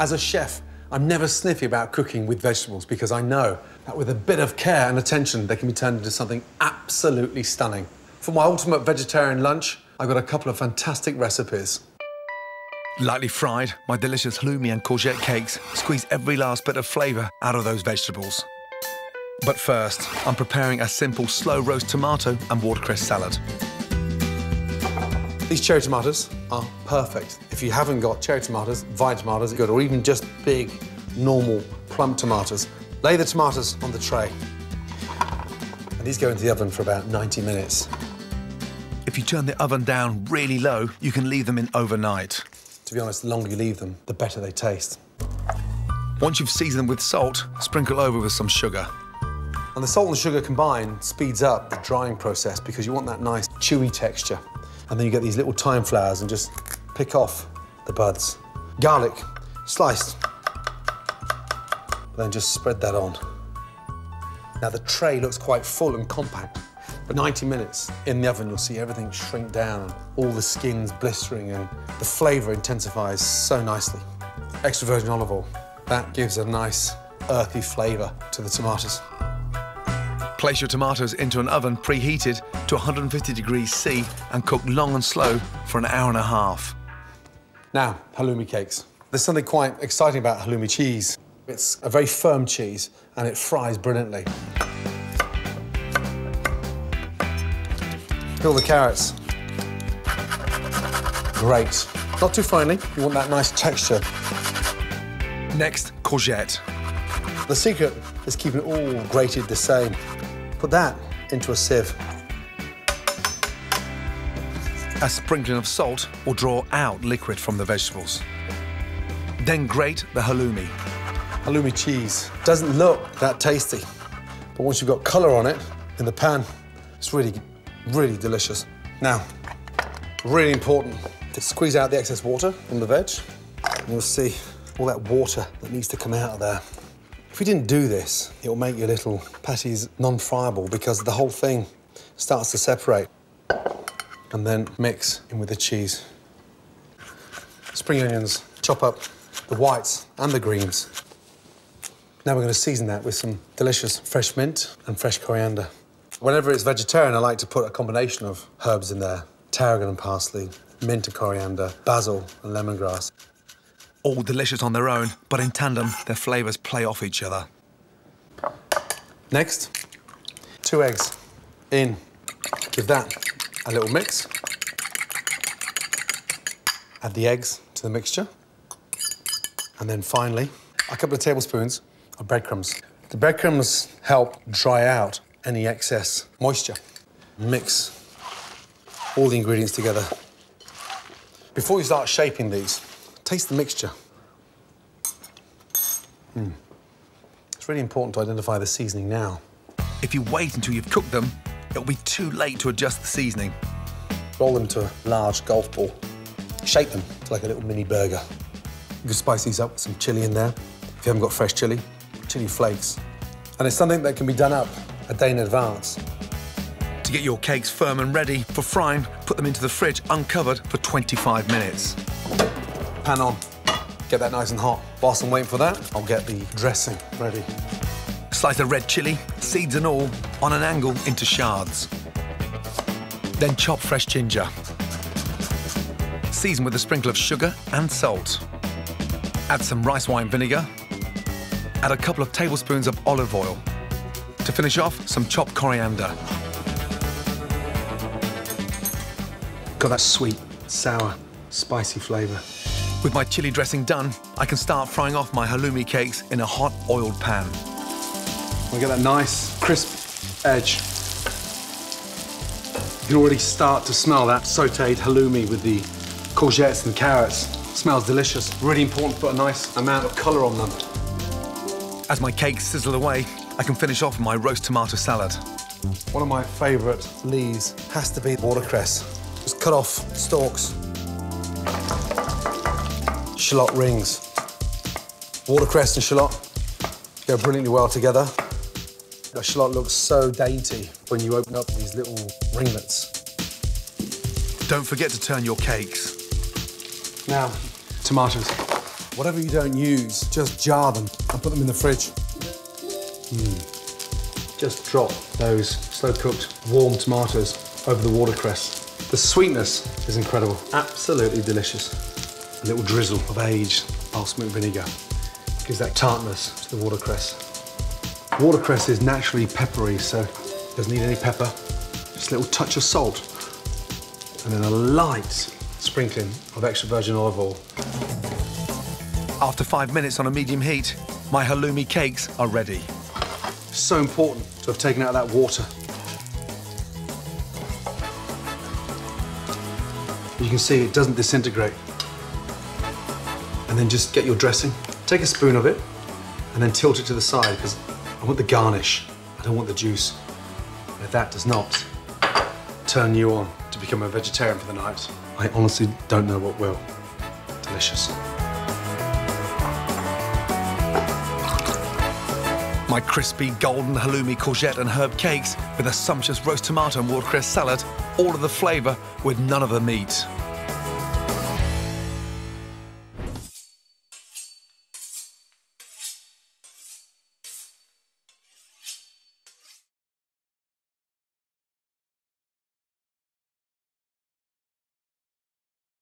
As a chef, I'm never sniffy about cooking with vegetables because I know that with a bit of care and attention, they can be turned into something absolutely stunning. For my ultimate vegetarian lunch, I've got a couple of fantastic recipes. Lightly fried, my delicious halloumi and courgette cakes squeeze every last bit of flavour out of those vegetables. But first, I'm preparing a simple slow roast tomato and watercress salad. These cherry tomatoes are perfect. If you haven't got cherry tomatoes, vine tomatoes are good, or even just big, normal, plump tomatoes. Lay the tomatoes on the tray. And these go into the oven for about 90 minutes. If you turn the oven down really low, you can leave them in overnight. To be honest, the longer you leave them, the better they taste. Once you've seasoned them with salt, sprinkle over with some sugar. And the salt and sugar combined speeds up the drying process because you want that nice chewy texture. And then you get these little thyme flowers and just pick off the buds. Garlic, sliced. Then just spread that on. Now the tray looks quite full and compact, but 90 minutes in the oven, you'll see everything shrink down, and all the skin's blistering, and the flavour intensifies so nicely. Extra virgin olive oil, that gives a nice earthy flavour to the tomatoes. Place your tomatoes into an oven preheated to 150 degrees C and cook long and slow for an hour and a half. Now, halloumi cakes. There's something quite exciting about halloumi cheese. It's a very firm cheese and it fries brilliantly. Peel the carrots. Great. Not too finely, you want that nice texture. Next, courgette. The secret is keeping it all grated the same. Put that into a sieve. A sprinkling of salt will draw out liquid from the vegetables. Then grate the halloumi. Halloumi cheese doesn't look that tasty, but once you've got colour on it in the pan, it's really, really delicious. Now, really important to squeeze out the excess water from the veg. And you'll see all that water that needs to come out of there. If we didn't do this, it will make your little patties non-friable because the whole thing starts to separate. And then mix in with the cheese. Spring onions, chop up the whites and the greens. Now we're going to season that with some delicious fresh mint and fresh coriander. Whenever it's vegetarian, I like to put a combination of herbs in there. Tarragon and parsley, mint and coriander, basil and lemongrass. All delicious on their own, but in tandem, their flavours play off each other. Next, 2 eggs in. Give that a little mix. Add the eggs to the mixture. And then finally, a couple of tablespoons of breadcrumbs. The breadcrumbs help dry out any excess moisture. Mix all the ingredients together. Before you start shaping these, taste the mixture. It's really important to identify the seasoning now. If you wait until you've cooked them, it'll be too late to adjust the seasoning. Roll them to a large golf ball. Shape them to like a little mini burger. You can spice these up with some chilli in there. If you haven't got fresh chilli, chilli flakes. And it's something that can be done up a day in advance. To get your cakes firm and ready for frying, put them into the fridge uncovered for 25 minutes. Pan on. Get that nice and hot. Whilst I'm waiting for that, I'll get the dressing ready. Slice the red chilli, seeds and all, on an angle into shards. Then chop fresh ginger. Season with a sprinkle of sugar and salt. Add some rice wine vinegar. Add a couple of tablespoons of olive oil. To finish off, some chopped coriander. Got that sweet, sour, spicy flavour. With my chilli dressing done, I can start frying off my halloumi cakes in a hot, oiled pan. We get that nice, crisp edge. You can already start to smell that sautéed halloumi with the courgettes and carrots. Smells delicious. Really important to put a nice amount of colour on them. As my cakes sizzle away, I can finish off my roast tomato salad. One of my favourite leaves has to be watercress. Just cut off stalks. Shallot rings. Watercress and shallot go brilliantly well together. The shallot looks so dainty when you open up these little ringlets. Don't forget to turn your cakes. Now, tomatoes. whatever you don't use, just jar them and put them in the fridge. Just drop those slow-cooked, warm tomatoes over the watercress. The sweetness is incredible, absolutely delicious. A little drizzle of aged balsamic vinegar gives that tartness to the watercress. Watercress is naturally peppery, so it doesn't need any pepper. Just a little touch of salt, and then a light sprinkling of extra virgin olive oil. After 5 minutes on a medium heat, my halloumi cakes are ready. So important to have taken out that water. You can see it doesn't disintegrate. And then just get your dressing, take a spoon of it, and then tilt it to the side, because I want the garnish, I don't want the juice. And if that does not turn you on to become a vegetarian for the night, I honestly don't know what will. Delicious. My crispy golden halloumi, courgette and herb cakes with a sumptuous roast tomato and watercress salad, all of the flavour with none of the meat.